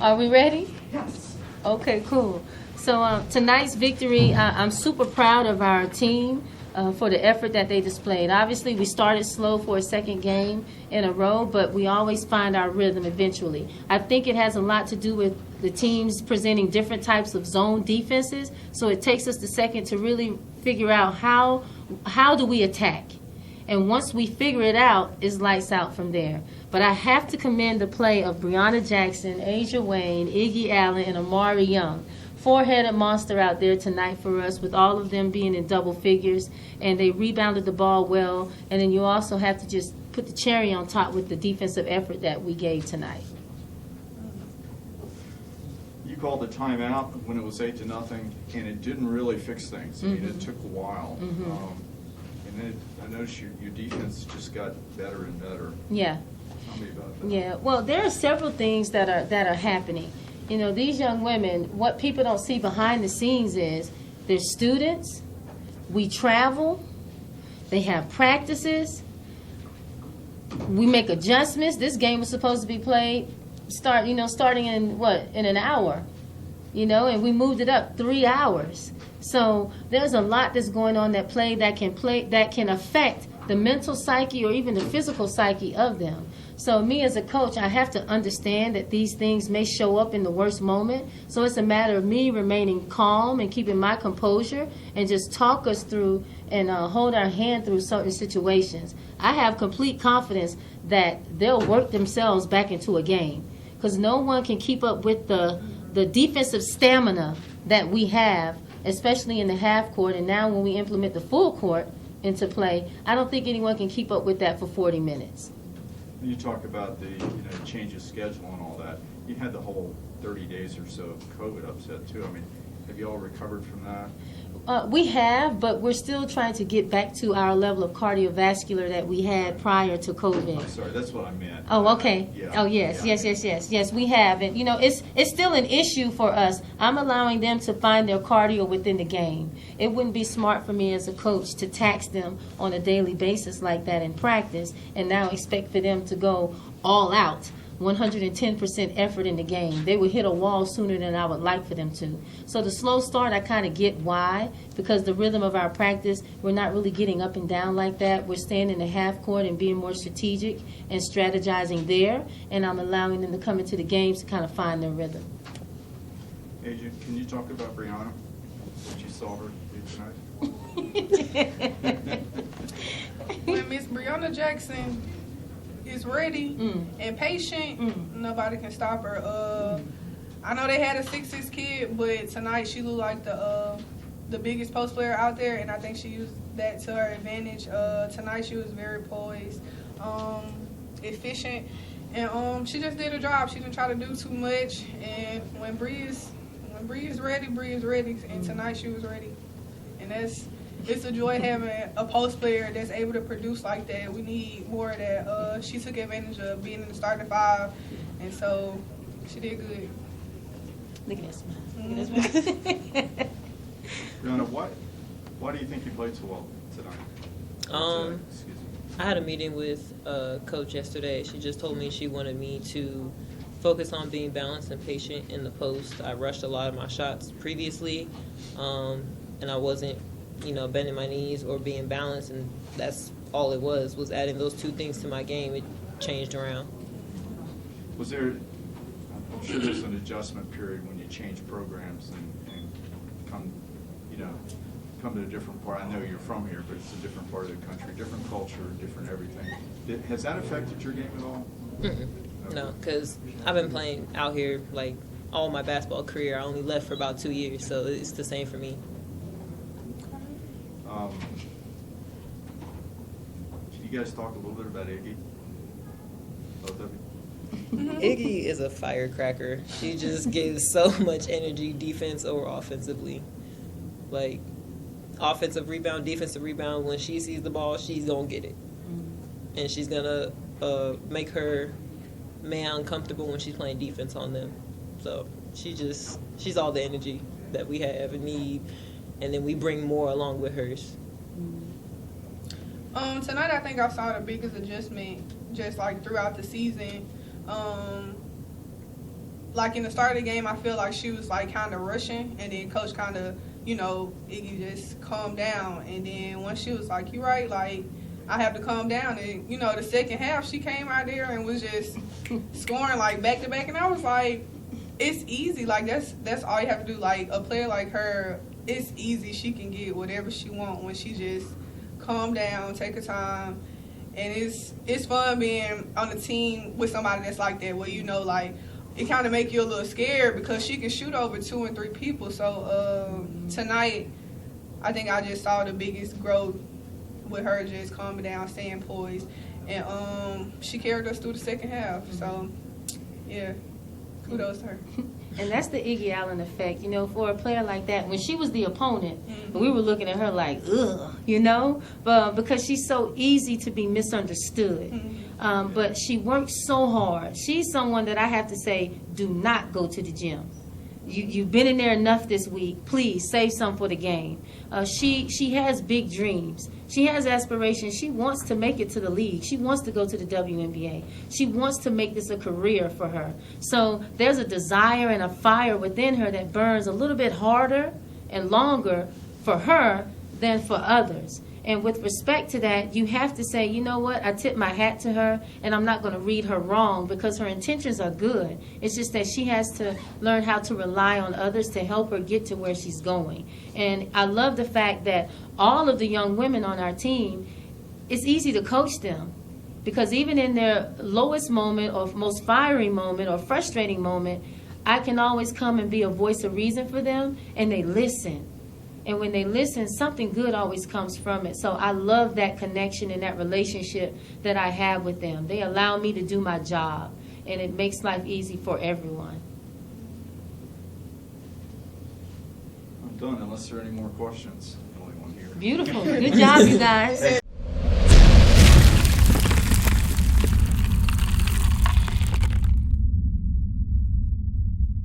Are we ready? Yes. Okay, cool. So tonight's victory, I'm super proud of our team for the effort that they displayed. Obviously, we started slow for a second game in a row, but we always find our rhythm eventually. I think it has a lot to do with the teams presenting different types of zone defenses, so it takes us the second to really figure out how do we attack. And once we figure it out, it's lights out from there. But I have to commend the play of Breonna Jackson, Asia Wayne, Iggy Allen, and Amari Young. Four-headed monster out there tonight for us, with all of them being in double figures, and they rebounded the ball well. And then you also have to just put the cherry on top with the defensive effort that we gave tonight. You called a timeout when it was 8-0, and it didn't really fix things. I mean, it took a while. And then I noticed your defense just got better and better. Yeah. Tell me about that. Yeah. Well, there are several things that are happening. You know, these young women, what people don't see behind the scenes is they're students, we travel, they have practices, we make adjustments. This game was supposed to be played starting in an hour, and we moved it up 3 hours. So there's a lot that's going on that can affect the mental psyche or even the physical psyche of them. So me as a coach, I have to understand that these things may show up in the worst moment. So it's a matter of me remaining calm and keeping my composure and just talk us through and hold our hand through certain situations. I have complete confidence that they'll work themselves back into a game, because no one can keep up with the defensive stamina that we have, especially in the half court. And now when we implement the full court into play, I don't think anyone can keep up with that for 40 minutes. You talk about the change of schedule and all that. You had the whole 30 days or so of COVID upset too. I mean, have you all recovered from that? We have, but we're still trying to get back to our level of cardiovascular that we had prior to COVID. I'm sorry, that's what I meant. Oh, okay. Yeah. Oh, yes, yeah. yes, we have. And, it's still an issue for us. I'm allowing them to find their cardio within the game. It wouldn't be smart for me as a coach to tax them on a daily basis like that in practice and now expect for them to go all out. 110% effort in the game. They would hit a wall sooner than I would like for them to. So the slow start, I kind of get why, because the rhythm of our practice, we're not really getting up and down like that. We're staying in the half court and being more strategic and strategizing there, and I'm allowing them to come into the games to kind of find their rhythm. Asia, can you talk about Breonna, what you saw her do tonight? When Miss Breonna Jackson is ready and patient, nobody can stop her. I know they had a 6'6" kid, but tonight she looked like the biggest post player out there, and I think she used that to her advantage. Tonight she was very poised, efficient, and she just did her job. She didn't try to do too much, and when Bree is ready, Bree is ready, and tonight she was ready, and it's a joy having a post player that's able to produce like that. We need more of that. She took advantage of being in the starting five, and so she did good. Look at this man. Breonna, why do you think you played so well tonight? Excuse me. I had a meeting with Coach yesterday. She just told me she wanted me to focus on being balanced and patient in the post. I rushed a lot of my shots previously, and I wasn't bending my knees or being balanced, and that's all it was adding those two things to my game. It changed around. Was there, I'm sure there's an adjustment period when you change programs and come to a different part. I know you're from here, but it's a different part of the country, different culture, different everything. Has that affected your game at all? Okay. No, because I've been playing out here like all my basketball career. I only left for about 2 years, so it's the same for me. Can you guys talk a little bit about Iggy? Both of you? Iggy is a firecracker. She just gives so much energy, defense or offensively. Like, offensive rebound, defensive rebound, when she sees the ball, she's going to get it. And she's going to make her man uncomfortable when she's playing defense on them. So she's all the energy that we have and need, and then we bring more along with hers. Tonight I think I saw the biggest adjustment just like throughout the season. like in the start of the game, I feel like she was like kind of rushing, and then coach kind of, you know, Iggy just calmed down. And then once she was like, "You right, like I have to calm down," and you know, the second half she came out there and was just scoring like back to back, and I was like, it's easy. Like that's all you have to do. Like a player like her, it's easy. She can get whatever she wants when she just calm down, take her time. And it's fun being on a team with somebody that's like that, where you know, like, it kind of make you a little scared because she can shoot over 2 and 3 people. So tonight, I think I just saw the biggest growth with her just calming down, staying poised, and she carried us through the second half. So yeah, kudos to her. And that's the Iggy Allen effect, you know, for a player like that. When she was the opponent, Mm-hmm. we were looking at her like, ugh, you know, but because she's so easy to be misunderstood. Mm-hmm. But she works so hard. She's someone that I have to say, do not go to the gym. You've been in there enough this week. Please save some for the game. She has big dreams. She has aspirations. She wants to make it to the league. She wants to go to the WNBA. She wants to make this a career for her. So there's a desire and a fire within her that burns a little bit harder and longer for her than for others. And with respect to that, you have to say, you know what, I tip my hat to her, and I'm not going to read her wrong because her intentions are good. It's just that she has to learn how to rely on others to help her get to where she's going. And I love the fact that all of the young women on our team, it's easy to coach them because even in their lowest moment or most fiery moment or frustrating moment, I can always come and be a voice of reason for them, and they listen. And when they listen, something good always comes from it. So I love that connection and that relationship that I have with them. They allow me to do my job, and it makes life easy for everyone. I'm done unless there are any more questions. The only one here. Beautiful. Good job, you guys.